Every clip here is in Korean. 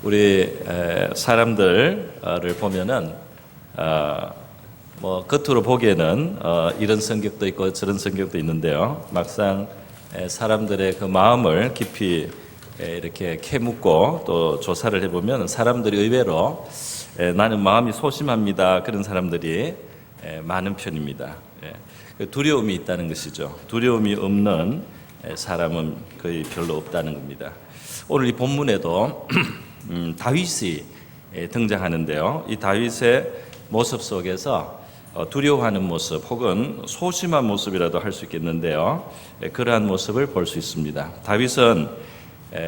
우리 사람들을 보면은 뭐 겉으로 보기에는 이런 성격도 있고 저런 성격도 있는데요. 막상 사람들의 그 마음을 깊이 이렇게 캐묻고 또 조사를 해보면 사람들이 의외로 나는 마음이 소심합니다. 그런 사람들이 많은 편입니다. 두려움이 있다는 것이죠. 두려움이 없는 사람은 거의 별로 없다는 겁니다. 오늘 이 본문에도 다윗이 등장하는데요. 이 다윗의 모습 속에서 두려워하는 모습 혹은 소심한 모습이라도 할 수 있겠는데요. 그러한 모습을 볼 수 있습니다. 다윗은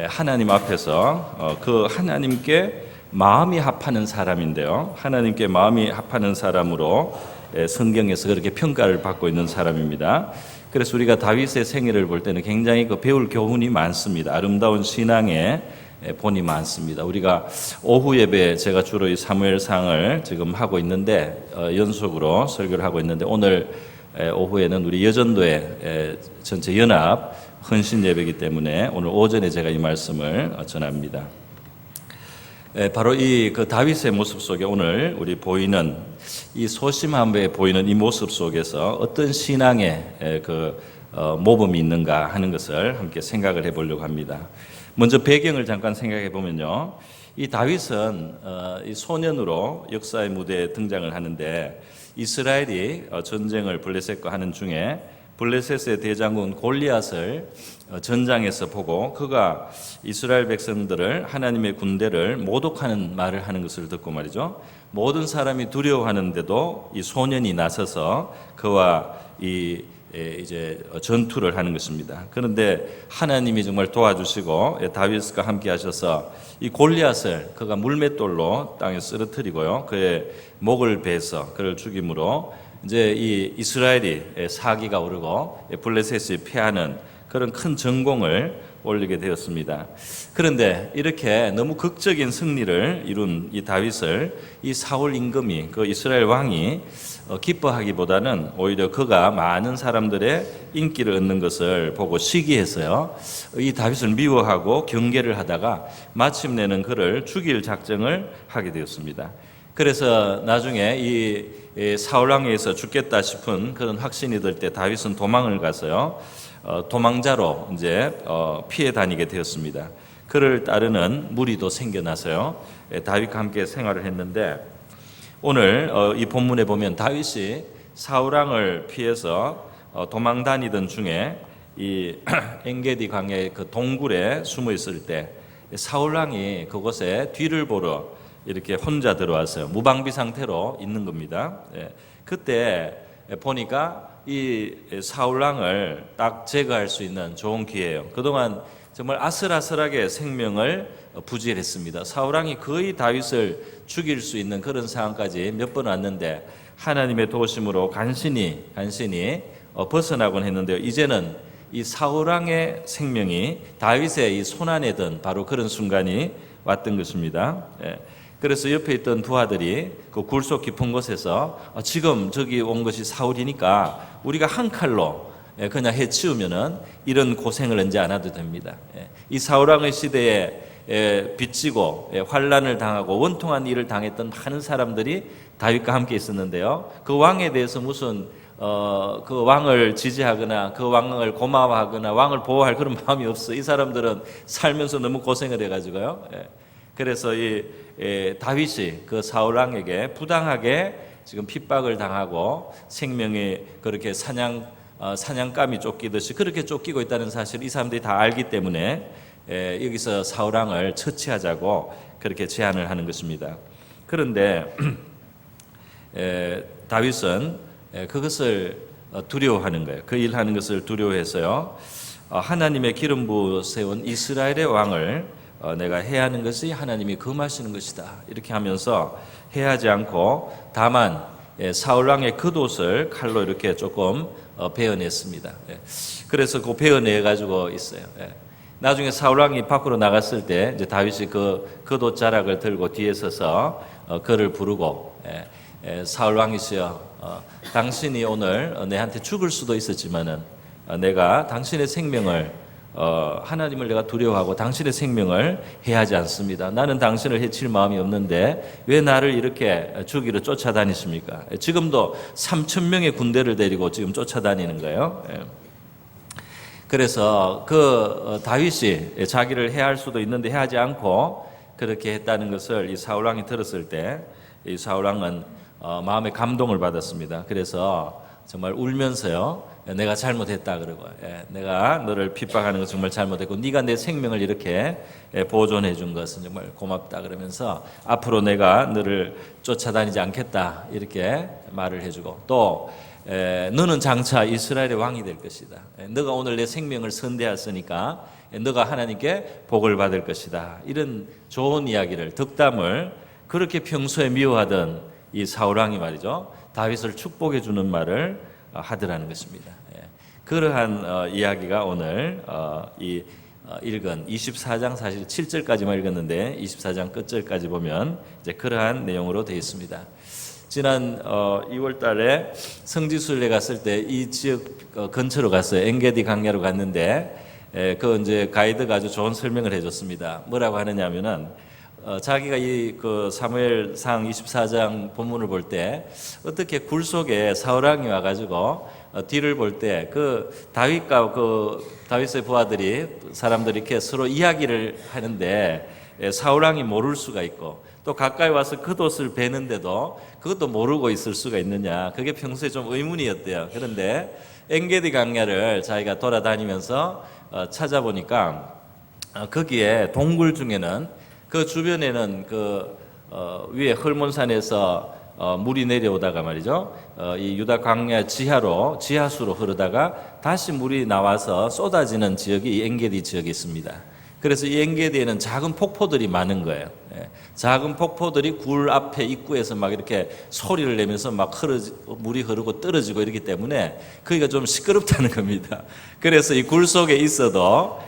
하나님 앞에서 그 하나님께 마음이 합하는 사람인데요. 하나님께 마음이 합하는 사람으로 성경에서 그렇게 평가를 받고 있는 사람입니다. 그래서 우리가 다윗의 생애를 볼 때는 굉장히 배울 교훈이 많습니다. 아름다운 신앙의 본이 많습니다. 우리가 오후 예배 제가 주로 이 사무엘상을 지금 하고 있는데 연속으로 설교를 하고 있는데 오늘 오후에는 우리 여전도의 전체 연합 헌신 예배이기 때문에 오늘 오전에 제가 이 말씀을 전합니다. 바로 이 다윗의 모습 속에 오늘 우리 보이는 이 소심함에 보이는 이 모습 속에서 어떤 신앙의 모범이 있는가 하는 것을 함께 생각을 해보려고 합니다. 먼저 배경을 잠깐 생각해 보면요, 이 다윗은 이 소년으로 역사의 무대에 등장을 하는데 이스라엘이 전쟁을 블레셋과 하는 중에 블레셋의 대장군 골리앗을 전장에서 보고 그가 이스라엘 백성들을 하나님의 군대를 모독하는 말을 하는 것을 듣고 말이죠. 모든 사람이 두려워하는데도 이 소년이 나서서 그와 이제 전투를 하는 것입니다. 그런데 하나님이 정말 도와주시고 다윗과 함께 하셔서 이 골리앗을 그가 물맷돌로 땅에 쓰러뜨리고요, 그의 목을 베서 그를 죽임으로 이제 이 이스라엘이 사기가 오르고 블레셋이 패하는 그런 큰 전공을 올리게 되었습니다. 그런데 이렇게 너무 극적인 승리를 이룬 이 다윗을 이 사울 임금이 그 이스라엘 왕이 기뻐하기보다는 오히려 그가 많은 사람들의 인기를 얻는 것을 보고 시기해서요, 이 다윗을 미워하고 경계를 하다가 마침내는 그를 죽일 작정을 하게 되었습니다. 그래서 나중에 이 사울왕에서 죽겠다 싶은 그런 확신이 들 때 다윗은 도망을 가서요, 도망자로 이제 피해 다니게 되었습니다. 그를 따르는 무리도 생겨나서요, 다윗과 함께 생활을 했는데 오늘 이 본문에 보면 다윗이 사울왕을 피해서 도망 다니던 중에 이 엔게디 강의 그 동굴에 숨어 있을 때 사울왕이 그곳에 뒤를 보러 이렇게 혼자 들어왔어요. 무방비 상태로 있는 겁니다. 그때 보니까 이 사울왕을 딱 제거할 수 있는 좋은 기회예요. 그동안 정말 아슬아슬하게 생명을 부지했습니다. 사울왕이 거의 다윗을 죽일 수 있는 그런 상황까지 몇 번 왔는데 하나님의 도우심으로 간신히 벗어나곤 했는데요. 이제는 이 사울왕의 생명이 다윗의 이 손안에 든 바로 그런 순간이 왔던 것입니다. 그래서 옆에 있던 부하들이 그 굴속 깊은 곳에서 지금 저기 온 것이 사울이니까 우리가 한 칼로 그냥 해치우면은 이런 고생을 언제 안 해도 됩니다. 이 사울왕의 시대에 빚지고 환난을 당하고 원통한 일을 당했던 많은 사람들이 다윗과 함께 있었는데요. 그 왕에 대해서 무슨 그 왕을 지지하거나 그 왕을 고마워하거나 왕을 보호할 그런 마음이 없어. 이 사람들은 살면서 너무 고생을 해가지고요. 그래서 이 다윗이 그 사울왕에게 부당하게 지금 핍박을 당하고 생명이 그렇게 사냥감이 쫓기듯이 그렇게 쫓기고 있다는 사실을 이 사람들이 다 알기 때문에 여기서 사울왕을 처치하자고 그렇게 제안을 하는 것입니다. 그런데 다윗은 그것을 두려워하는 거예요. 그 일하는 것을 두려워해서요, 하나님의 기름 부어 세운 이스라엘의 왕을 내가 해야 하는 것이 하나님이 금하시는 것이다, 이렇게 하면서 해하지 않고 다만 사울왕의 겉옷을 칼로 이렇게 조금 베어냈습니다. 그래서 그 베어내 가지고 있어요. 나중에 사울왕이 밖으로 나갔을 때 이제 다윗이 그 겉옷 자락을 들고 뒤에 서서 그를 부르고 사울왕이시여, 당신이 오늘 내한테 죽을 수도 있었지만은 내가 당신의 생명을 하나님을 내가 두려워하고 당신의 생명을 해하지 않습니다. 나는 당신을 해칠 마음이 없는데 왜 나를 이렇게 죽이러 쫓아다니십니까? 지금도 3,000명의 군대를 데리고 지금 쫓아다니는 거예요. 그래서 다윗이 자기를 해할 수도 있는데 해하지 않고 그렇게 했다는 것을 이 사울 왕이 들었을 때 이 사울 왕은 마음에 감동을 받았습니다. 그래서 정말 울면서요, 내가 잘못했다 그러고, 내가 너를 핍박하는 것 정말 잘못했고 네가 내 생명을 이렇게 보존해 준 것은 정말 고맙다 그러면서 앞으로 내가 너를 쫓아다니지 않겠다 이렇게 말을 해주고, 또 너는 장차 이스라엘의 왕이 될 것이다. 너가 오늘 내 생명을 선대했으니까 너가 하나님께 복을 받을 것이다. 이런 좋은 이야기를, 덕담을 그렇게 평소에 미워하던 이 사울 왕이 말이죠, 다윗을 축복해 주는 말을 하더라는 것입니다. 그러한 이야기가 오늘 읽은 24장 사실 7절까지만 읽었는데 24장 끝절까지 보면 이제 그러한 내용으로 되어 있습니다. 지난 2월 달에 성지순례 갔을 때 이 지역 근처로 갔어요. 엔게디 강야로 갔는데 그 이제 가이드가 아주 좋은 설명을 해줬습니다. 뭐라고 하느냐면은 자기가 그 사무엘상 24장 본문을 볼 때 어떻게 굴 속에 사울 왕이 와가지고 뒤를 볼 때 다윗과 다윗의 부하들이 사람들이 이렇게 서로 이야기를 하는데 사울 왕이 모를 수가 있고, 또 가까이 와서 겉옷을 베는데도 그것도 모르고 있을 수가 있느냐, 그게 평소에 좀 의문이었대요. 그런데 엔게디 강야를 자기가 돌아다니면서 찾아보니까 거기에 동굴 중에는 그 주변에는 위에 헐몬산에서 물이 내려오다가 말이죠, 이 유다 광야 지하수로 흐르다가 다시 물이 나와서 쏟아지는 지역이 이 엔게디 지역에 있습니다. 그래서 이 엔게디에는 작은 폭포들이 많은 거예요. 작은 폭포들이 굴 앞에 입구에서 막 이렇게 소리를 내면서 막 물이 흐르고 떨어지고 이렇기 때문에 거기가 좀 시끄럽다는 겁니다. 그래서 이 굴 속에 있어도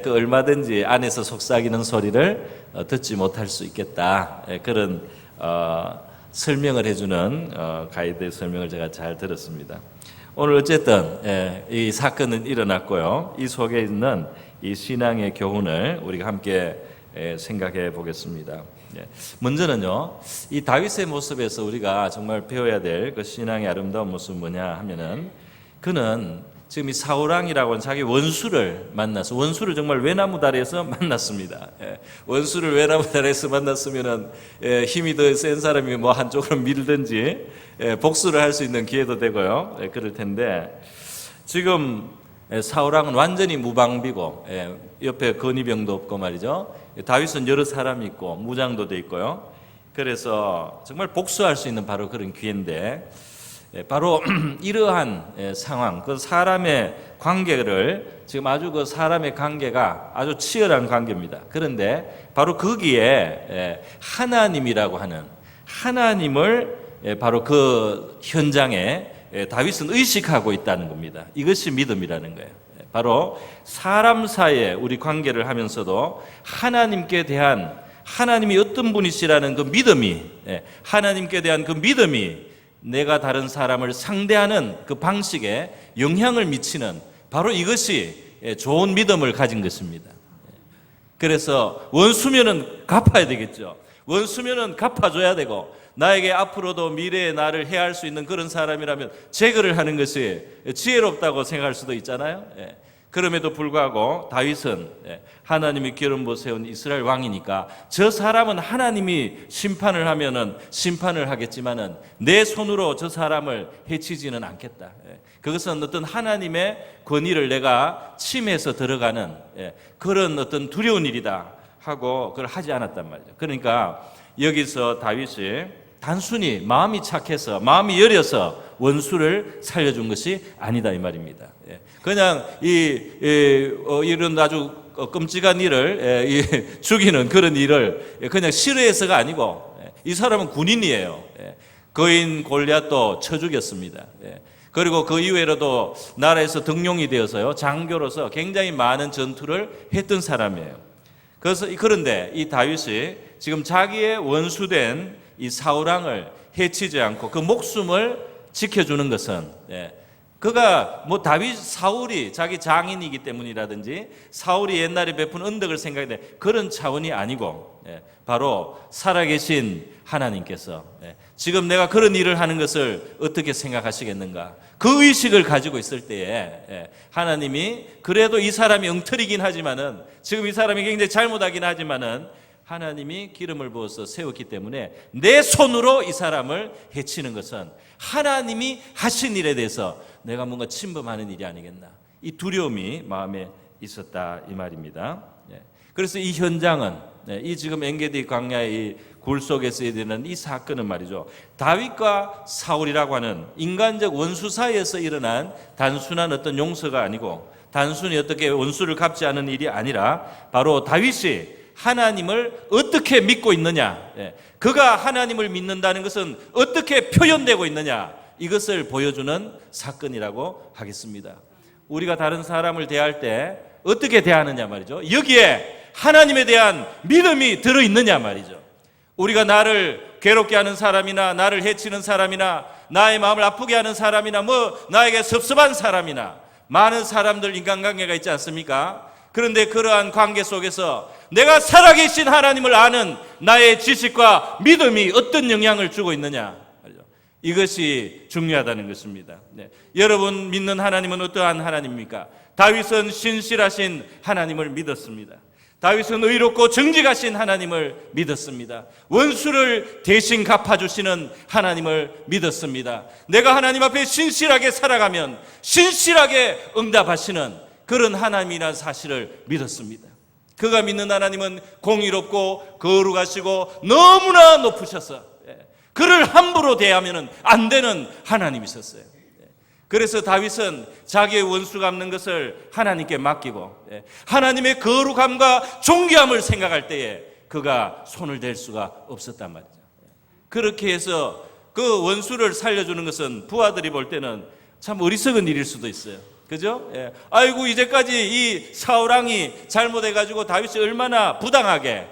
얼마든지 안에서 속삭이는 소리를 듣지 못할 수 있겠다. 그런 설명을 해주는 가이드의 설명을 제가 잘 들었습니다. 오늘 어쨌든 이 사건은 일어났고요. 이 속에 있는 이 신앙의 교훈을 우리가 함께 생각해 보겠습니다. 먼저는요, 이 다윗의 모습에서 우리가 정말 배워야 될 그 신앙의 아름다운 모습은 뭐냐 하면은, 그는 지금 이 사울 왕이라고 하는 자기 원수를 만나서, 원수를 정말 외나무 다리에서 만났습니다. 원수를 외나무 다리에서 만났으면은 힘이 더 센 사람이 뭐 한쪽으로 밀든지 복수를 할 수 있는 기회도 되고요. 그럴 텐데 지금 사울 왕은 완전히 무방비고 옆에 건의병도 없고 말이죠. 다윗은 여러 사람이 있고 무장도 돼 있고요. 그래서 정말 복수할 수 있는 바로 그런 기회인데, 바로 이러한 상황, 그 사람의 관계를 지금 아주 그 사람의 관계가 아주 치열한 관계입니다. 그런데 바로 거기에 하나님이라고 하는 하나님을 바로 그 현장에 다윗은 의식하고 있다는 겁니다. 이것이 믿음이라는 거예요. 바로 사람 사이에 우리 관계를 하면서도 하나님께 대한, 하나님이 어떤 분이시라는 그 믿음이, 하나님께 대한 그 믿음이 내가 다른 사람을 상대하는 그 방식에 영향을 미치는, 바로 이것이 좋은 믿음을 가진 것입니다. 그래서 원수면은 갚아야 되겠죠. 원수면은 갚아줘야 되고, 나에게 앞으로도 미래의 나를 해할 수 있는 그런 사람이라면 제거를 하는 것이 지혜롭다고 생각할 수도 있잖아요. 그럼에도 불구하고 다윗은 하나님이 기름부어 세운 이스라엘 왕이니까 저 사람은 하나님이 심판을 하면은 심판을 하겠지만은 내 손으로 저 사람을 해치지는 않겠다. 그것은 어떤 하나님의 권위를 내가 침해해서 들어가는 그런 어떤 두려운 일이다 하고 그걸 하지 않았단 말이죠. 그러니까 여기서 다윗이 단순히 마음이 착해서, 마음이 여려서 원수를 살려준 것이 아니다 이 말입니다. 그냥 이런 아주 끔찍한 일을 죽이는 그런 일을 그냥 싫어해서가 아니고, 이 사람은 군인이에요. 거인 골리앗도 쳐 죽였습니다. 그리고 그 이외로도 나라에서 등용이 되어서요, 장교로서 굉장히 많은 전투를 했던 사람이에요. 그런데 이 다윗이 지금 자기의 원수된 이 사울 왕을 해치지 않고 그 목숨을 지켜주는 것은 그가 뭐 다윗, 사울이 자기 장인이기 때문이라든지 사울이 옛날에 베푼 언덕을 생각해 그런 차원이 아니고 바로 살아계신 하나님께서 지금 내가 그런 일을 하는 것을 어떻게 생각하시겠는가, 그 의식을 가지고 있을 때에 하나님이 그래도 이 사람이 엉터리긴 하지만은, 지금 이 사람이 굉장히 잘못하긴 하지만은 하나님이 기름을 부어서 세웠기 때문에 내 손으로 이 사람을 해치는 것은 하나님이 하신 일에 대해서 내가 뭔가 침범하는 일이 아니겠나, 이 두려움이 마음에 있었다 이 말입니다. 그래서 이 현장은 이 지금 엔게디 광야의 이 굴 속에서 일어나는 이 사건은 말이죠, 다윗과 사울이라고 하는 인간적 원수 사이에서 일어난 단순한 어떤 용서가 아니고 단순히 어떻게 원수를 갚지 않은 일이 아니라 바로 다윗이 하나님을 어떻게 믿고 있느냐, 그가 하나님을 믿는다는 것은 어떻게 표현되고 있느냐, 이것을 보여주는 사건이라고 하겠습니다. 우리가 다른 사람을 대할 때 어떻게 대하느냐 말이죠, 여기에 하나님에 대한 믿음이 들어있느냐 말이죠. 우리가 나를 괴롭게 하는 사람이나 나를 해치는 사람이나 나의 마음을 아프게 하는 사람이나 뭐 나에게 섭섭한 사람이나 많은 사람들 인간관계가 있지 않습니까? 그런데 그러한 관계 속에서 내가 살아계신 하나님을 아는 나의 지식과 믿음이 어떤 영향을 주고 있느냐, 이것이 중요하다는 것입니다. 여러분 믿는 하나님은 어떠한 하나님입니까? 다윗은 신실하신 하나님을 믿었습니다. 다윗은 의롭고 정직하신 하나님을 믿었습니다. 원수를 대신 갚아주시는 하나님을 믿었습니다. 내가 하나님 앞에 신실하게 살아가면 신실하게 응답하시는 그런 하나님이라는 사실을 믿었습니다. 그가 믿는 하나님은 공의롭고 거룩하시고 너무나 높으셔서 그를 함부로 대하면 안 되는 하나님이셨어요. 그래서 다윗은 자기의 원수 갚는 것을 하나님께 맡기고 하나님의 거룩함과 존귀함을 생각할 때에 그가 손을 댈 수가 없었단 말이죠. 그렇게 해서 그 원수를 살려주는 것은 부하들이 볼 때는 참 어리석은 일일 수도 있어요. 그죠? 아이고 이제까지 이 사울왕이 잘못해가지고 다윗이 얼마나 부당하게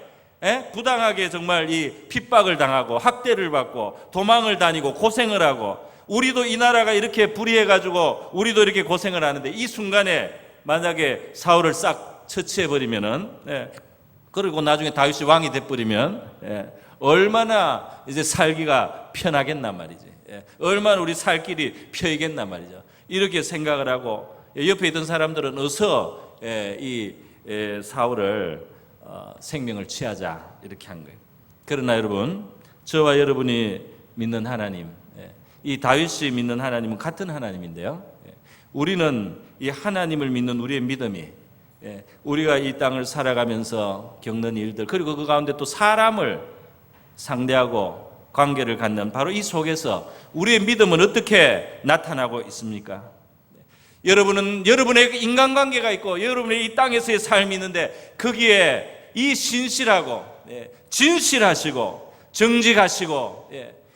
정말 이 핍박을 당하고 학대를 받고 도망을 다니고 고생을 하고, 우리도 이 나라가 이렇게 불의해가지고 우리도 이렇게 고생을 하는데 이 순간에 만약에 사울을 싹 처치해버리면은, 그리고 나중에 다윗이 왕이 돼버리면 얼마나 이제 살기가 편하겠단 말이지. 얼마나 우리 살 길이 펴이겠단 말이죠. 이렇게 생각을 하고 옆에 있던 사람들은 어서 이 사울을 생명을 취하자 이렇게 한 거예요. 그러나 여러분, 저와 여러분이 믿는 하나님, 이 다윗이 믿는 하나님은 같은 하나님인데요, 우리는 이 하나님을 믿는 우리의 믿음이 우리가 이 땅을 살아가면서 겪는 일들, 그리고 그 가운데 또 사람을 상대하고 관계를 갖는 바로 이 속에서 우리의 믿음은 어떻게 나타나고 있습니까? 여러분은 여러분의 인간관계가 있고 여러분의 이 땅에서의 삶이 있는데 거기에 이 신실하고 진실하시고 정직하시고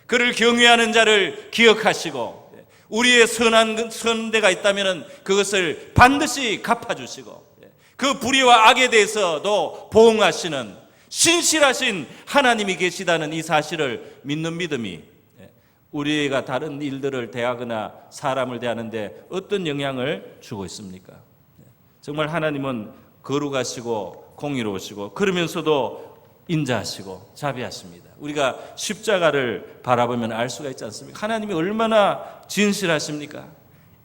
그를 경외하는 자를 기억하시고 우리의 선한 데가 있다면 그것을 반드시 갚아주시고 그 불의와 악에 대해서도 보응하시는 신실하신 하나님이 계시다는 이 사실을 믿는 믿음이 우리가 다른 일들을 대하거나 사람을 대하는데 어떤 영향을 주고 있습니까? 정말 하나님은 거룩하시고 공의로우시고 그러면서도 인자하시고 자비하십니다. 우리가 십자가를 바라보면 알 수가 있지 않습니까? 하나님이 얼마나 진실하십니까?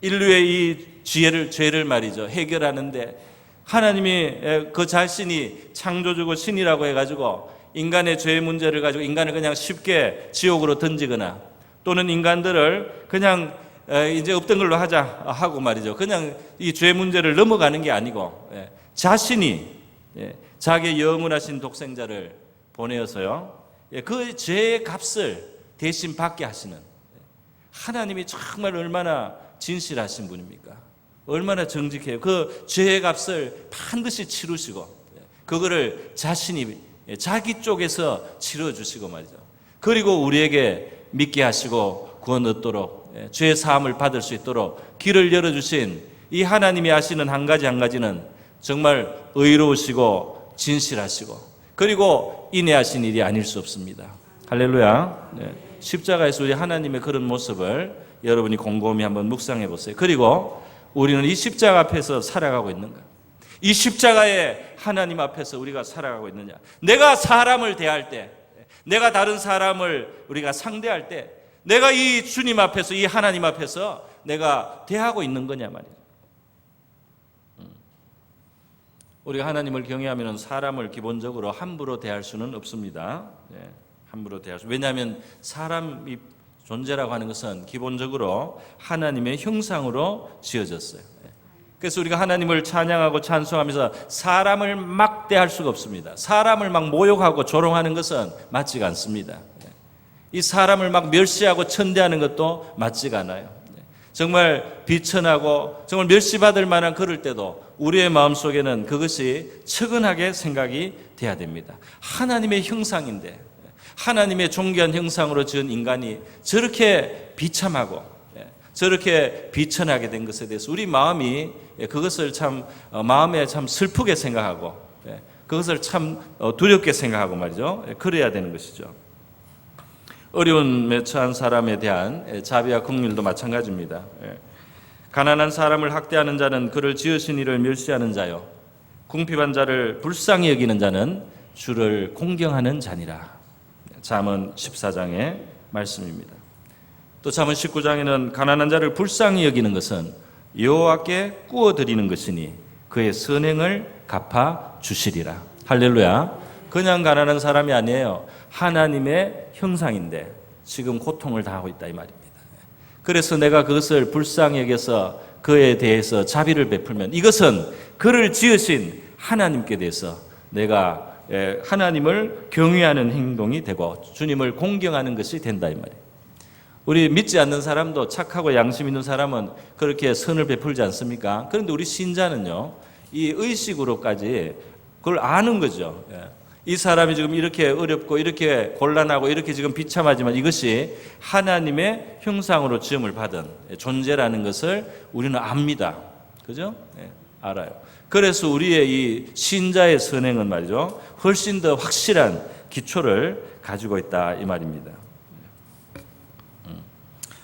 인류의 이 죄를 말이죠, 해결하는데 하나님이 그 자신이 창조주고 신이라고 해가지고 인간의 죄 문제를 가지고 인간을 그냥 쉽게 지옥으로 던지거나 또는 인간들을 그냥 이제 없던 걸로 하자 하고 말이죠, 그냥 이 죄 문제를 넘어가는 게 아니고 자신이 자기의 영원하신 독생자를 보내어서요 그 죄의 값을 대신 받게 하시는 하나님이 정말 얼마나 진실하신 분입니까? 얼마나 정직해요. 그 죄의 값을 반드시 치르시고 그거를 자신이 자기 쪽에서 치러주시고 말이죠. 그리고 우리에게 믿게 하시고 구원 얻도록 죄의 사함을 받을 수 있도록 길을 열어주신 이 하나님이 하시는 한 가지는 정말 의로우시고 진실하시고 그리고 인내하신 일이 아닐 수 없습니다. 할렐루야. 십자가에서 우리 하나님의 그런 모습을 여러분이 곰곰이 한번 묵상해 보세요. 그리고 우리는 이 십자가 앞에서 살아가고 있는가? 이 십자가의 하나님 앞에서 우리가 살아가고 있느냐? 내가 사람을 대할 때, 내가 다른 사람을 우리가 상대할 때, 내가 이 주님 앞에서, 이 하나님 앞에서 내가 대하고 있는 거냐 말이에요. 우리가 하나님을 경외하면 사람을 기본적으로 함부로 대할 수는 없습니다. 함부로 대할 수. 왜냐하면 사람이 존재라고 하는 것은 기본적으로 하나님의 형상으로 지어졌어요. 그래서 우리가 하나님을 찬양하고 찬송하면서 사람을 막 대할 수가 없습니다. 사람을 막 모욕하고 조롱하는 것은 맞지가 않습니다. 이 사람을 막 멸시하고 천대하는 것도 맞지가 않아요. 정말 비천하고 정말 멸시받을 만한 그럴 때도 우리의 마음속에는 그것이 측은하게 생각이 돼야 됩니다. 하나님의 형상인데, 하나님의 존귀한 형상으로 지은 인간이 저렇게 비참하고 저렇게 비천하게 된 것에 대해서 우리 마음이 그것을 참 마음에 참 슬프게 생각하고 그것을 참 두렵게 생각하고 말이죠. 그래야 되는 것이죠. 어려움에 처한 사람에 대한 자비와 긍휼도 마찬가지입니다. 가난한 사람을 학대하는 자는 그를 지으신 이를 멸시하는 자요, 궁핍한 자를 불쌍히 여기는 자는 주를 공경하는 자니라. 잠언 14장의 말씀입니다. 또 잠언 19장에는 가난한 자를 불쌍히 여기는 것은 여호와께 구워드리는 것이니 그의 선행을 갚아 주시리라. 할렐루야. 그냥 가난한 사람이 아니에요. 하나님의 형상인데 지금 고통을 당하고 있다 이 말입니다. 그래서 내가 그것을 불쌍히 여겨서 그에 대해서 자비를 베풀면 이것은 그를 지으신 하나님께 대해서 내가 하나님을 경외하는 행동이 되고 주님을 공경하는 것이 된다 이 말이에요. 우리 믿지 않는 사람도 착하고 양심 있는 사람은 그렇게 선을 베풀지 않습니까? 그런데 우리 신자는요, 이 의식으로까지 그걸 아는 거죠. 이 사람이 지금 이렇게 어렵고 이렇게 곤란하고 이렇게 지금 비참하지만 이것이 하나님의 형상으로 지음을 받은 존재라는 것을 우리는 압니다. 그죠? 알아요. 그래서 우리의 이 신자의 선행은 말이죠, 훨씬 더 확실한 기초를 가지고 있다 이 말입니다.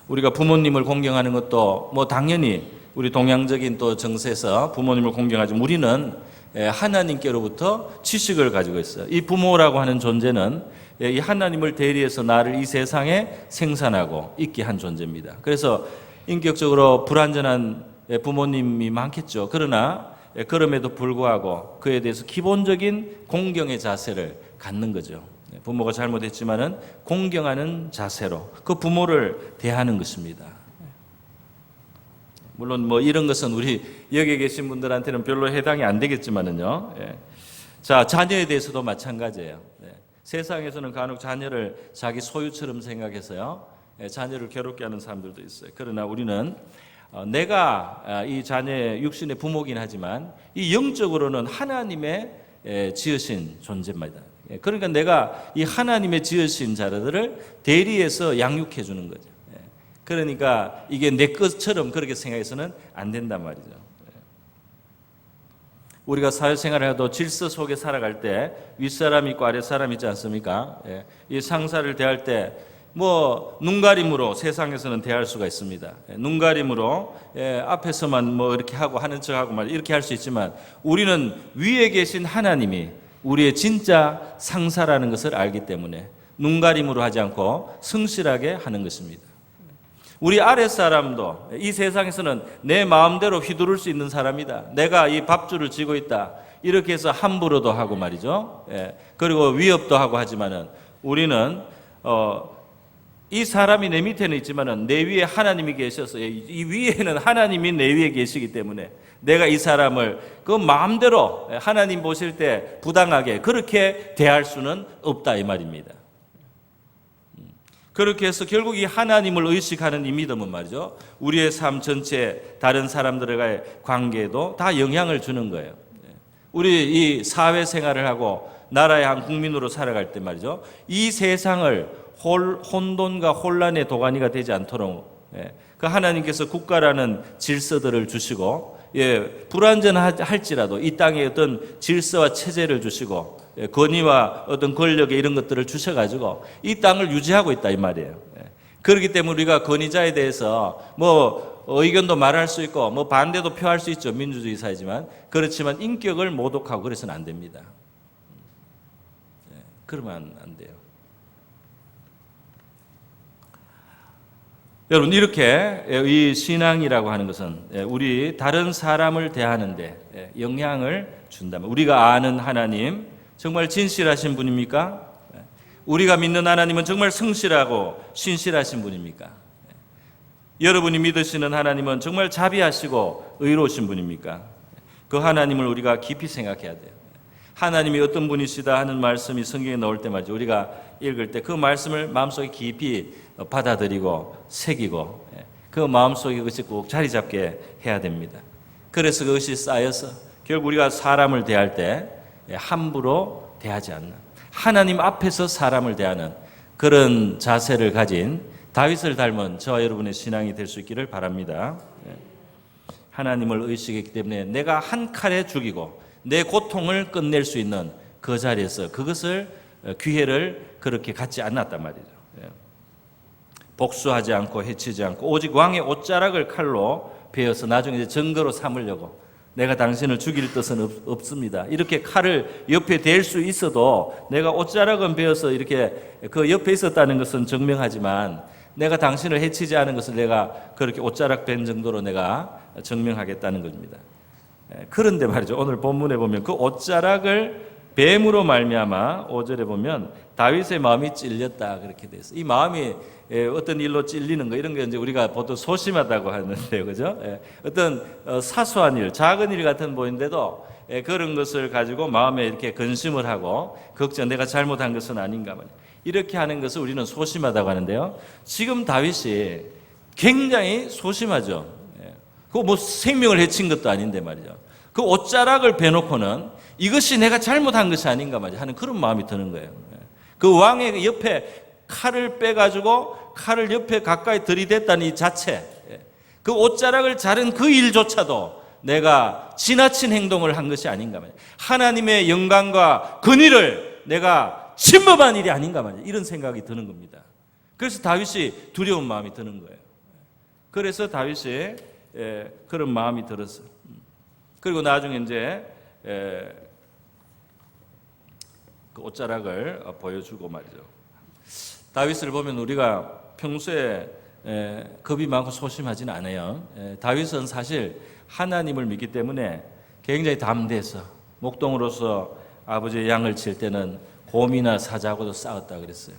우리가 부모님을 공경하는 것도 뭐 당연히 우리 동양적인 또 정세에서 부모님을 공경하지만 우리는 하나님께로부터 지식을 가지고 있어요. 이 부모라고 하는 존재는 이 하나님을 대리해서 나를 이 세상에 생산하고 있게 한 존재입니다. 그래서 인격적으로 불완전한 부모님이 많겠죠. 그러나 그럼에도 불구하고 그에 대해서 기본적인 공경의 자세를 갖는 거죠. 부모가 잘못했지만은 공경하는 자세로 그 부모를 대하는 것입니다. 물론 뭐 이런 것은 우리 여기 계신 분들한테는 별로 해당이 안 되겠지만은요. 자, 자녀에 대해서도 마찬가지예요. 세상에서는 간혹 자녀를 자기 소유처럼 생각해서요, 자녀를 괴롭게 하는 사람들도 있어요. 그러나 우리는 내가 이 자녀의 육신의 부모긴 하지만 이 영적으로는 하나님의 지으신 존재입니다. 그러니까 내가 이 하나님의 지으신 자들을 대리해서 양육해 주는 거죠. 그러니까 이게 내 것처럼 그렇게 생각해서는 안 된단 말이죠. 우리가 사회생활을 해도 질서 속에 살아갈 때 윗사람 있고 아랫사람 있지 않습니까? 이 상사를 대할 때 뭐 눈가림으로 세상에서는 대할 수가 있습니다. 눈가림으로 앞에서만 뭐 이렇게 하고 하는 척하고 말 이렇게 할 수 있지만 우리는 위에 계신 하나님이 우리의 진짜 상사라는 것을 알기 때문에 눈가림으로 하지 않고 성실하게 하는 것입니다. 우리 아랫사람도 이 세상에서는 내 마음대로 휘두를 수 있는 사람이다. 내가 이 밥줄을 쥐고 있다. 이렇게 해서 함부로도 하고 말이죠. 그리고 위협도 하고 하지만은 우리는 이 사람이 내 밑에는 있지만은 내 위에 하나님이 계셔서 이 위에는 하나님이 내 위에 계시기 때문에 내가 이 사람을 그 마음대로 하나님 보실 때 부당하게 그렇게 대할 수는 없다 이 말입니다. 그렇게 해서 결국 이 하나님을 의식하는 이 믿음은 말이죠, 우리의 삶 전체 다른 사람들과의 관계에도 다 영향을 주는 거예요. 우리 이 사회생활을 하고 나라의 한 국민으로 살아갈 때 말이죠, 이 세상을 혼돈과 혼란의 도가니가 되지 않도록 그 하나님께서 국가라는 질서들을 주시고 불완전할지라도 이 땅에 어떤 질서와 체제를 주시고 권위와 어떤 권력의 이런 것들을 주셔가지고 이 땅을 유지하고 있다 이 말이에요. 그렇기 때문에 우리가 권위자에 대해서 뭐 의견도 말할 수 있고 뭐 반대도 표할 수 있죠. 민주주의 사회지만. 그렇지만 인격을 모독하고 그래서는 안 됩니다. 그러면 안 돼요. 여러분, 이렇게 이 신앙이라고 하는 것은 우리 다른 사람을 대하는데 영향을 준다면, 우리가 아는 하나님 정말 진실하신 분입니까? 우리가 믿는 하나님은 정말 성실하고 신실하신 분입니까? 여러분이 믿으시는 하나님은 정말 자비하시고 의로우신 분입니까? 그 하나님을 우리가 깊이 생각해야 돼요. 하나님이 어떤 분이시다 하는 말씀이 성경에 나올 때마다 우리가 읽을 때 그 말씀을 마음속에 깊이 받아들이고 새기고 그 마음속에 그것이 꼭 자리 잡게 해야 됩니다. 그래서 그것이 쌓여서 결국 우리가 사람을 대할 때 함부로 대하지 않는, 하나님 앞에서 사람을 대하는 그런 자세를 가진 다윗을 닮은 저와 여러분의 신앙이 될 수 있기를 바랍니다. 하나님을 의식했기 때문에 내가 한 칼에 죽이고 내 고통을 끝낼 수 있는 그 자리에서 그것을 기회를 그렇게 갖지 않았단 말이죠. 복수하지 않고 해치지 않고 오직 왕의 옷자락을 칼로 베어서 나중에 이제 증거로 삼으려고, 내가 당신을 죽일 뜻은 없습니다. 이렇게 칼을 옆에 댈 수 있어도 내가 옷자락은 베어서 이렇게 그 옆에 있었다는 것은 증명하지만 내가 당신을 해치지 않은 것을 내가 그렇게 옷자락 벤 정도로 내가 증명하겠다는 겁니다. 그런데 말이죠, 오늘 본문에 보면 그 옷자락을 뱀으로 말미암아 5절에 보면 다윗의 마음이 찔렸다 그렇게 돼 있어요. 이 마음이 어떤 일로 찔리는 거, 이런 게 이제 우리가 보통 소심하다고 하는데요, 그죠? 어떤 사소한 일, 작은 일 같은 보이는데도 그런 것을 가지고 마음에 이렇게 근심을 하고 걱정, 내가 잘못한 것은 아닌가 말이에요. 이렇게 하는 것을 우리는 소심하다고 하는데요. 지금 다윗이 굉장히 소심하죠. 그거 뭐 생명을 해친 것도 아닌데 말이죠. 그 옷자락을 베놓고는 이것이 내가 잘못한 것이 아닌가 말이죠 하는 그런 마음이 드는 거예요. 그 왕의 옆에 칼을 빼가지고 칼을 옆에 가까이 들이댔다는 이 자체, 그 옷자락을 자른 그 일조차도 내가 지나친 행동을 한 것이 아닌가 말이에요. 하나님의 영광과 권위를 내가 침범한 일이 아닌가 말이에요. 이런 생각이 드는 겁니다. 그래서 다윗이 두려운 마음이 드는 거예요. 그래서 다윗이 그런 마음이 들었어요. 그리고 나중에 이제 그 옷자락을 보여주고 말이죠. 다윗을 보면 우리가 평소에 겁이 많고 소심하지는 않아요. 다윗은 사실 하나님을 믿기 때문에 굉장히 담대해서 목동으로서 아버지의 양을 칠 때는 곰이나 사자하고도 싸웠다 그랬어요.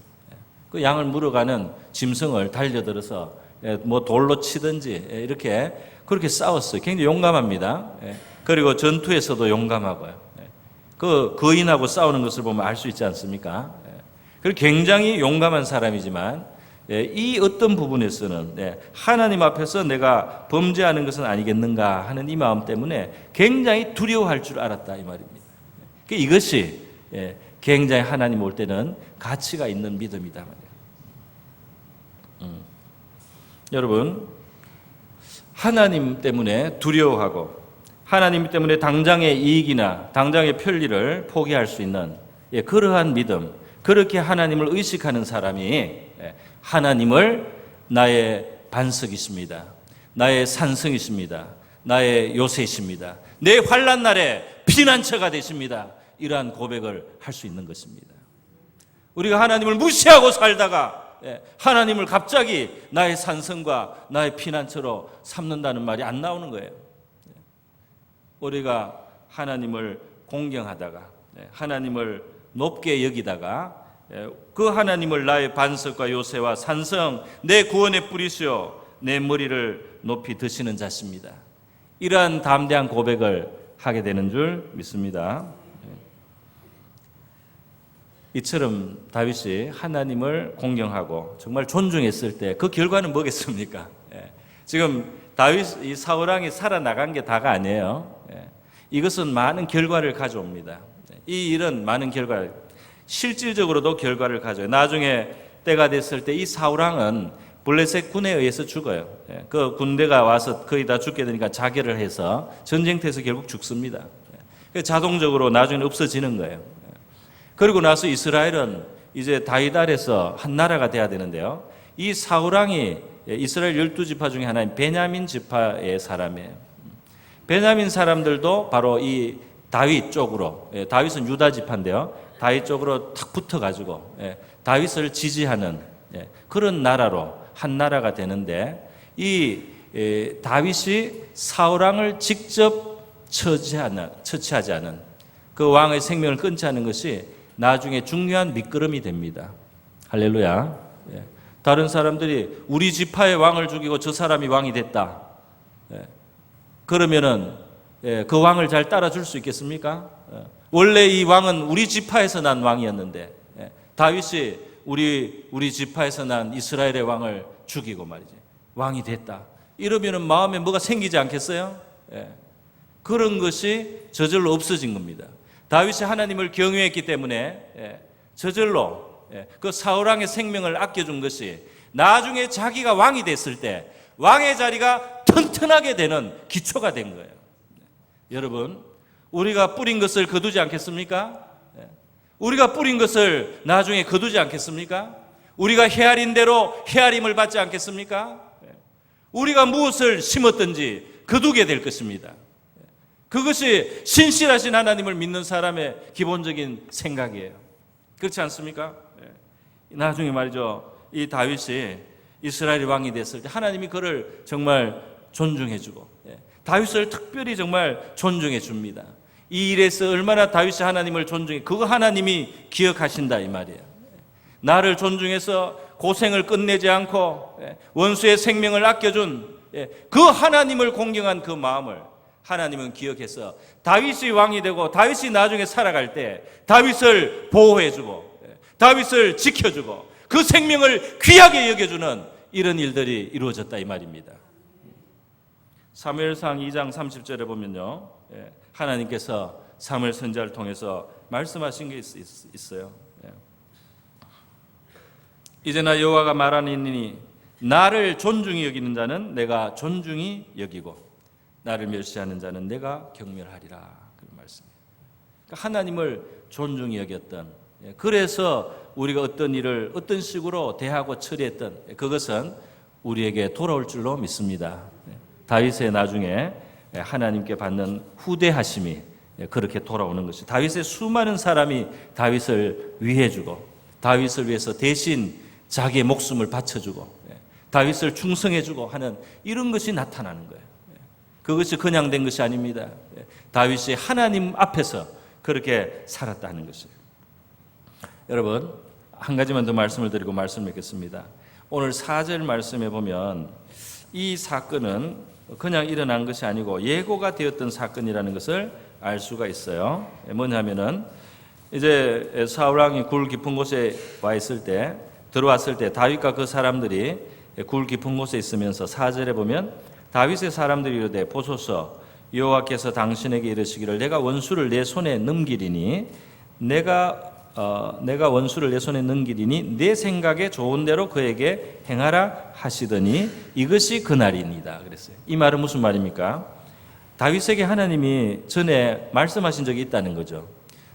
그 양을 물어가는 짐승을 달려들어서 뭐 돌로 치든지 이렇게 그렇게 싸웠어요. 굉장히 용감합니다. 그리고 전투에서도 용감하고요. 그 거인하고 싸우는 것을 보면 알 수 있지 않습니까? 그리고 굉장히 용감한 사람이지만 이 어떤 부분에서는 하나님 앞에서 내가 범죄하는 것은 아니겠는가 하는 이 마음 때문에 굉장히 두려워할 줄 알았다 이 말입니다. 이것이 굉장히 하나님 올 때는 가치가 있는 믿음이다 말이에요. 여러분, 하나님 때문에 두려워하고 하나님 때문에 당장의 이익이나 당장의 편리를 포기할 수 있는 그러한 믿음, 그렇게 하나님을 의식하는 사람이 하나님을 나의 반석이십니다, 나의 산성이십니다, 나의 요새이십니다, 내 환난 날에 피난처가 되십니다, 이러한 고백을 할 수 있는 것입니다. 우리가 하나님을 무시하고 살다가 하나님을 갑자기 나의 산성과 나의 피난처로 삼는다는 말이 안 나오는 거예요. 우리가 하나님을 공경하다가 하나님을 높게 여기다가 그 하나님을 나의 반석과 요새와 산성, 내 구원의 뿌리시오, 내 머리를 높이 드시는 자십니다. 이러한 담대한 고백을 하게 되는 줄 믿습니다. 이처럼 다윗이 하나님을 공경하고 정말 존중했을 때 그 결과는 뭐겠습니까? 지금 다윗, 이 사울 왕이 살아나간 게 다가 아니에요. 이것은 많은 결과를 가져옵니다. 이 일은 많은 결과를, 실질적으로도 결과를 가져요. 나중에 때가 됐을 때 이 사울 왕은 블레셋 군에 의해서 죽어요. 그 군대가 와서 거의 다 죽게 되니까 자결을 해서 전쟁터에서 결국 죽습니다. 자동적으로 나중에 없어지는 거예요. 그리고 나서 이스라엘은 이제 다윗 아래서 한 나라가 돼야 되는데요. 이 사울 왕이 이스라엘 12지파 중에 하나인 베냐민 지파의 사람이에요. 베냐민 사람들도 바로 이 다윗 쪽으로, 다윗은 유다 지파인데요, 다윗 쪽으로 탁 붙어가지고 다윗을 지지하는 그런 나라로 한 나라가 되는데, 이 다윗이 사울 왕을 직접 처치하지 않은, 그 왕의 생명을 끊지 않은 것이 나중에 중요한 밑거름이 됩니다. 할렐루야. 다른 사람들이 우리 지파의 왕을 죽이고 저 사람이 왕이 됐다, 그러면은 그 왕을 잘 따라줄 수 있겠습니까? 원래 이 왕은 우리 지파에서 난 왕이었는데 다윗이 우리 지파에서 난 이스라엘의 왕을 죽이고 말이지 왕이 됐다, 이러면은 마음에 뭐가 생기지 않겠어요? 그런 것이 저절로 없어진 겁니다. 다윗이 하나님을 경외했기 때문에 저절로 그 사울 왕의 생명을 아껴준 것이 나중에 자기가 왕이 됐을 때 왕의 자리가 튼튼하게 되는 기초가 된 거예요. 여러분, 우리가 뿌린 것을 거두지 않겠습니까? 우리가 뿌린 것을 나중에 거두지 않겠습니까? 우리가 헤아린 대로 헤아림을 받지 않겠습니까? 우리가 무엇을 심었든지 거두게 될 것입니다. 그것이 신실하신 하나님을 믿는 사람의 기본적인 생각이에요. 그렇지 않습니까? 나중에 말이죠, 이 다윗이 이스라엘의 왕이 됐을 때 하나님이 그를 정말 존중해주고 다윗을 특별히 정말 존중해 줍니다. 이 일에서 얼마나 다윗이 하나님을 존중해, 그거 하나님이 기억하신다 이 말이에요. 나를 존중해서 고생을 끝내지 않고 원수의 생명을 아껴준 그 하나님을 공경한 그 마음을 하나님은 기억해서 다윗이 왕이 되고 다윗이 나중에 살아갈 때 다윗을 보호해주고 다윗을 지켜주고 그 생명을 귀하게 여겨주는 이런 일들이 이루어졌다 이 말입니다. 사무엘상 2장 30절에 보면요, 하나님께서 사무엘 선지자를 통해서 말씀하신 게 있어요. 이제 나 여호와가 말하니 나를 존중히 여기는 자는 내가 존중히 여기고 나를 멸시하는 자는 내가 경멸하리라, 그런 말씀이에요. 그러니까 하나님을 존중히 여겼던, 그래서 우리가 어떤 일을 어떤 식으로 대하고 처리했던 그것은 우리에게 돌아올 줄로 믿습니다. 다윗의 나중에 하나님께 받는 후대하심이 그렇게 돌아오는 것이, 다윗의 수많은 사람이 다윗을 위해주고 다윗을 위해서 대신 자기의 목숨을 바쳐주고 다윗을 충성해주고 하는 이런 것이 나타나는 거예요. 그것이 그냥 된 것이 아닙니다. 다윗이 하나님 앞에서 그렇게 살았다는 것이에요. 여러분, 한 가지만 더 말씀을 드리고 말씀을 맺겠습니다. 오늘 4절 말씀에 보면 이 사건은 그냥 일어난 것이 아니고 예고가 되었던 사건이라는 것을 알 수가 있어요. 뭐냐면은 이제 사울 왕이 굴 깊은 곳에 와 있을 때, 들어왔을 때 다윗과 그 사람들이 굴 깊은 곳에 있으면서 4절에 보면 다윗의 사람들이 이르되 보소서, 여호와께서 당신에게 이르시기를 내가 원수를 내 손에 넘기리니 내가 원수를 내 손에 넘기리니 내 생각에 좋은 대로 그에게 행하라 하시더니 이것이 그날입니다. 그랬어요. 이 말은 무슨 말입니까? 다윗에게 하나님이 전에 말씀하신 적이 있다는 거죠.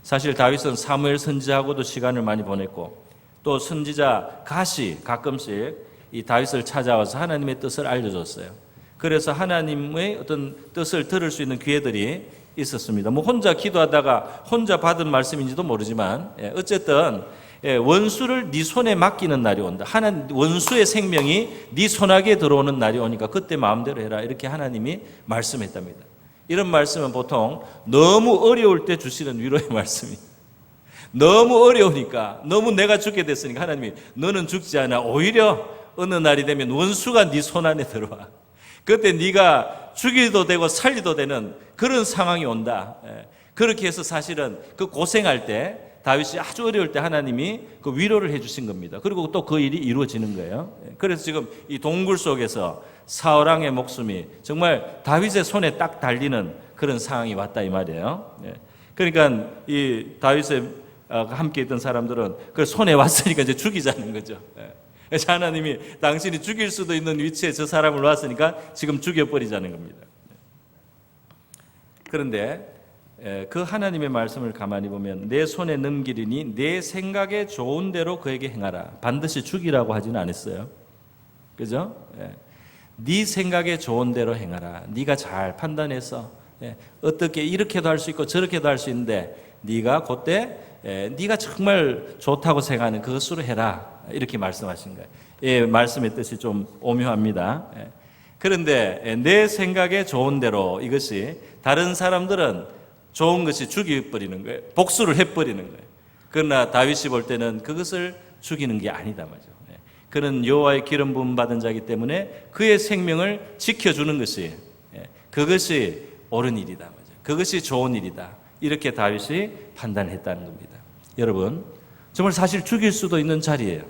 사실 다윗은 사무엘 선지자하고도 시간을 많이 보냈고 또 선지자 갓이 가끔씩 이 다윗을 찾아와서 하나님의 뜻을 알려줬어요. 그래서 하나님의 어떤 뜻을 들을 수 있는 기회들이 있었습니다. 뭐 혼자 기도하다가 혼자 받은 말씀인지도 모르지만 어쨌든 원수를 네 손에 맡기는 날이 온다. 원수의 생명이 네 손아귀에 들어오는 날이 오니까 그때 마음대로 해라, 이렇게 하나님이 말씀했답니다. 이런 말씀은 보통 너무 어려울 때 주시는 위로의 말씀이, 너무 어려우니까, 너무 내가 죽게 됐으니까 하나님이 너는 죽지 않아, 오히려 어느 날이 되면 원수가 네 손 안에 들어와, 그때 네가 죽이도 되고 살리도 되는 그런 상황이 온다. 그렇게 해서 사실은 그 고생할 때 다윗이 아주 어려울 때 하나님이 그 위로를 해주신 겁니다. 그리고 또 그 일이 이루어지는 거예요. 그래서 지금 이 동굴 속에서 사울 왕의 목숨이 정말 다윗의 손에 딱 달리는 그런 상황이 왔다 이 말이에요. 그러니까 이 다윗의 함께 있던 사람들은 그 손에 왔으니까 이제 죽이자는 거죠. 그래서 하나님이 당신이 죽일 수도 있는 위치에 저 사람을 놨으니까 지금 죽여버리자는 겁니다. 그런데 그 하나님의 말씀을 가만히 보면 내 손에 넘기리니 내 생각에 좋은 대로 그에게 행하라. 반드시 죽이라고 하지는 않았어요. 그죠? 네 생각에 좋은 대로 행하라. 네가 잘 판단해서 어떻게 이렇게도 할 수 있고 저렇게도 할 수 있는데 네가 그때 네가 정말 좋다고 생각하는 그것으로 해라. 이렇게 말씀하신 거예요. 말씀의 뜻이 좀 오묘합니다. 그런데 내 생각에 좋은 대로 이것이 다른 사람들은 좋은 것이 죽여버리는 거예요. 복수를 해버리는 거예요. 그러나 다윗이 볼 때는 그것을 죽이는 게 아니다 말이죠. 그는 여호와의 기름 부음 받은 자이기 때문에 그의 생명을 지켜주는 것이 그것이 옳은 일이다 말이죠. 그것이 좋은 일이다. 이렇게 다윗이 판단했다는 겁니다. 여러분, 정말 사실 죽일 수도 있는 자리예요.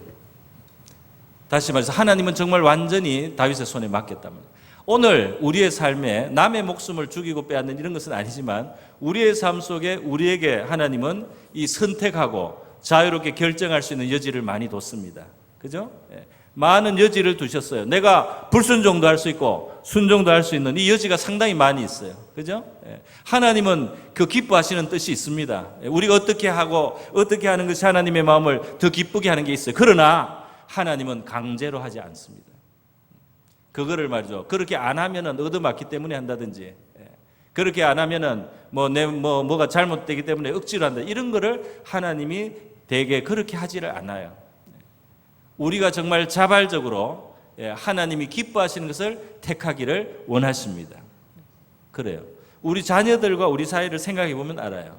다시 말해서 하나님은 정말 완전히 다윗의 손에 맡겼단 말이에요. 오늘 우리의 삶에 남의 목숨을 죽이고 빼앗는 이런 것은 아니지만 우리의 삶 속에 우리에게 하나님은 이 선택하고 자유롭게 결정할 수 있는 여지를 많이 뒀습니다. 그죠? 많은 여지를 두셨어요. 내가 불순종도 할 수 있고 순종도 할 수 있는 이 여지가 상당히 많이 있어요. 그죠? 하나님은 그 기뻐하시는 뜻이 있습니다. 우리가 어떻게 하고 어떻게 하는 것이 하나님의 마음을 더 기쁘게 하는 게 있어요. 그러나 하나님은 강제로 하지 않습니다. 그거를 말이죠. 그렇게 안 하면은 얻어맞기 때문에 한다든지, 그렇게 안 하면은 뭐가 잘못되기 때문에 억지로 한다. 이런 거를 하나님이 대개 그렇게 하지를 않아요. 우리가 정말 자발적으로 하나님이 기뻐하시는 것을 택하기를 원하십니다. 그래요. 우리 자녀들과 우리 사이를 생각해 보면 알아요.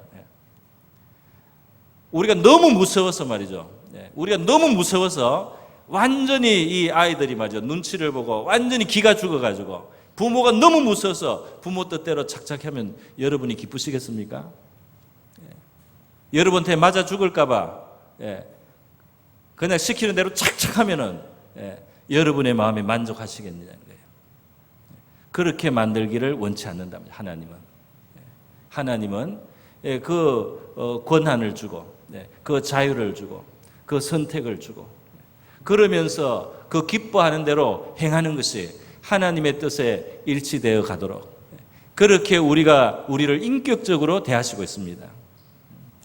우리가 너무 무서워서 말이죠. 우리가 너무 무서워서 완전히 이 아이들이 말이죠. 눈치를 보고 완전히 기가 죽어가지고 부모가 너무 무서워서 부모 뜻대로 착착하면 여러분이 기쁘시겠습니까? 여러분한테 맞아 죽을까봐 그냥 시키는 대로 착착하면은 여러분의 마음에 만족하시겠느냐는 거예요. 그렇게 만들기를 원치 않는답니다. 하나님은 그 권한을 주고 그 자유를 주고 그 선택을 주고 그러면서 그 기뻐하는 대로 행하는 것이 하나님의 뜻에 일치되어 가도록 그렇게 우리를 인격적으로 대하시고 있습니다.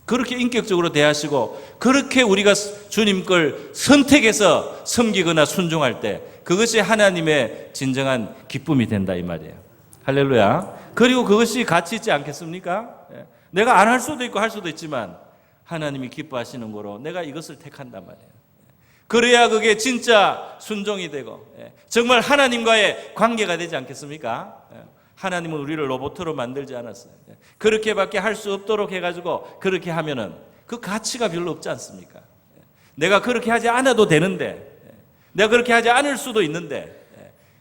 그렇게 인격적으로 대하시고 그렇게 우리가 주님 걸 선택해서 섬기거나 순종할 때 그것이 하나님의 진정한 기쁨이 된다 이 말이에요. 할렐루야. 그리고 그것이 가치 있지 않겠습니까? 내가 안 할 수도 있고 할 수도 있지만 하나님이 기뻐하시는 거로 내가 이것을 택한단 말이에요. 그래야 그게 진짜 순종이 되고 정말 하나님과의 관계가 되지 않겠습니까? 하나님은 우리를 로봇으로 만들지 않았어요. 그렇게밖에 할 수 없도록 해가지고 그렇게 하면은 그 가치가 별로 없지 않습니까? 내가 그렇게 하지 않아도 되는데, 내가 그렇게 하지 않을 수도 있는데,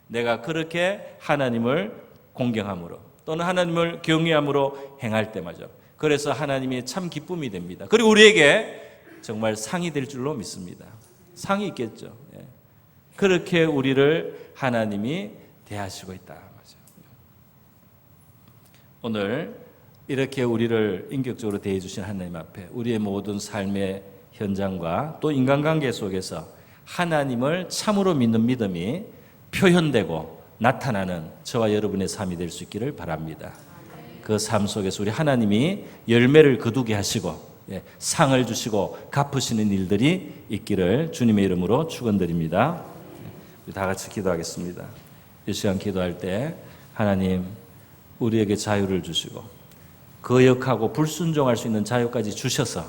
내가 그렇게 하나님을 공경함으로 또는 하나님을 경외함으로 행할 때마저 그래서 하나님이 참 기쁨이 됩니다. 그리고 우리에게 정말 상이 될 줄로 믿습니다. 상이 있겠죠. 그렇게 우리를 하나님이 대하시고 있다. 오늘 이렇게 우리를 인격적으로 대해 주신 하나님 앞에 우리의 모든 삶의 현장과 또 인간관계 속에서 하나님을 참으로 믿는 믿음이 표현되고 나타나는 저와 여러분의 삶이 될 수 있기를 바랍니다. 그 삶 속에서 우리 하나님이 열매를 거두게 하시고 상을 주시고 갚으시는 일들이 있기를 주님의 이름으로 축원드립니다. 우리 다 같이 기도하겠습니다. 이 시간 기도할 때 하나님 우리에게 자유를 주시고 거역하고 불순종할 수 있는 자유까지 주셔서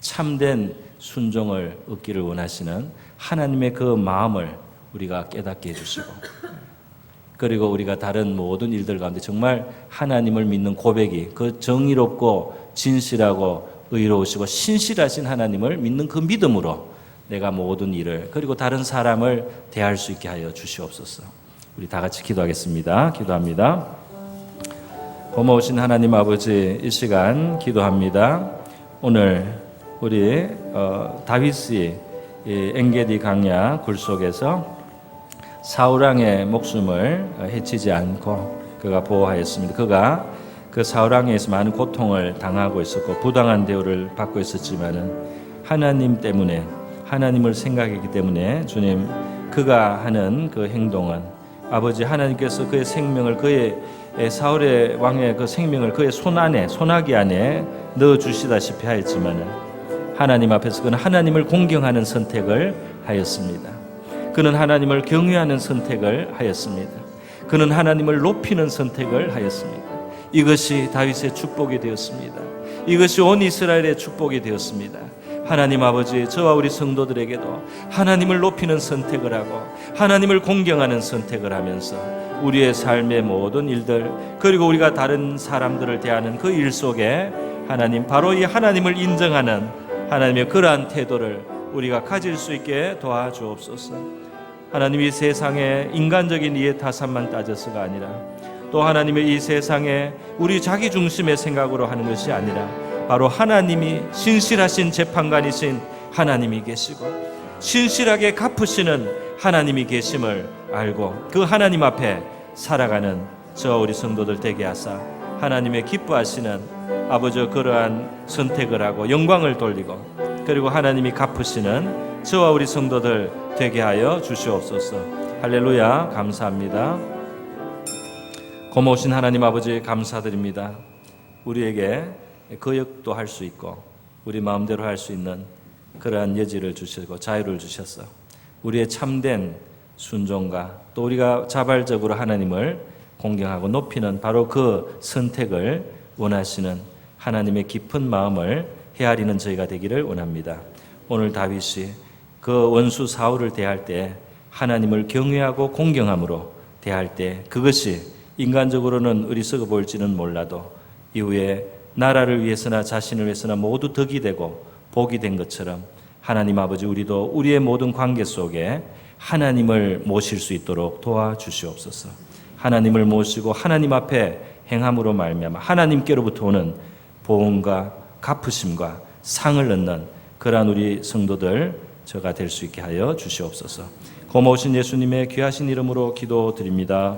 참된 순종을 얻기를 원하시는 하나님의 그 마음을 우리가 깨닫게 해주시고 그리고 우리가 다른 모든 일들 가운데 정말 하나님을 믿는 고백이 그 정의롭고 진실하고 의로우시고 신실하신 하나님을 믿는 그 믿음으로 내가 모든 일을 그리고 다른 사람을 대할 수 있게 하여 주시옵소서. 우리 다 같이 기도하겠습니다. 기도합니다. 고마우신 하나님 아버지, 이 시간 기도합니다. 오늘 우리 다윗이 엔게디 강야 굴 속에서 사울왕의 목숨을 해치지 않고 그가 보호하였습니다. 그가 그 사울왕에서 많은 고통을 당하고 있었고 부당한 대우를 받고 있었지만은 하나님 때문에 하나님을 생각했기 때문에 주님 그가 하는 그 행동은 아버지 하나님께서 그의 생명을 그의 사울의 왕의 그 생명을 그의 손아귀 안에 넣어 주시다시피 하였지만은 하나님 앞에서 그는 하나님을 공경하는 선택을 하였습니다. 그는 하나님을 경외하는 선택을 하였습니다. 그는 하나님을 높이는 선택을 하였습니다. 이것이 다윗의 축복이 되었습니다. 이것이 온 이스라엘의 축복이 되었습니다. 하나님 아버지, 저와 우리 성도들에게도 하나님을 높이는 선택을 하고 하나님을 공경하는 선택을 하면서 우리의 삶의 모든 일들, 그리고 우리가 다른 사람들을 대하는 그 일 속에 하나님, 바로 이 하나님을 인정하는 하나님의 그러한 태도를 우리가 가질 수 있게 도와주옵소서. 하나님, 이 세상에 인간적인 이해 타산만 따져서가 아니라 또 하나님의 이 세상에 우리 자기 중심의 생각으로 하는 것이 아니라 바로 하나님이 신실하신 재판관이신 하나님이 계시고 신실하게 갚으시는 하나님이 계심을 알고 그 하나님 앞에 살아가는 저 우리 성도들 되게 하사 하나님의 기뻐하시는 아버지 그러한 선택을 하고 영광을 돌리고 그리고 하나님이 갚으시는 저와 우리 성도들 되게 하여 주시옵소서. 할렐루야. 감사합니다. 고마우신 하나님 아버지 감사드립니다. 우리에게 거역도 할 수 있고 우리 마음대로 할 수 있는 그러한 여지를 주시고 자유를 주셔서 우리의 참된 순종과 또 우리가 자발적으로 하나님을 공경하고 높이는 바로 그 선택을 원하시는 하나님의 깊은 마음을 헤아리는 저희가 되기를 원합니다. 오늘 다윗이 그 원수 사울을 대할 때 하나님을 경외하고 공경함으로 대할 때 그것이 인간적으로는 어리석어 보일지는 몰라도 이후에 나라를 위해서나 자신을 위해서나 모두 덕이 되고 복이 된 것처럼 하나님 아버지, 우리도 우리의 모든 관계 속에 하나님을 모실 수 있도록 도와주시옵소서. 하나님을 모시고 하나님 앞에 행함으로 말미암아 하나님께로부터 오는 보응과 갚으심과 상을 얻는 그러한 우리 성도들 저가 될 수 있게 하여 주시옵소서. 고마우신 예수님의 귀하신 이름으로 기도드립니다.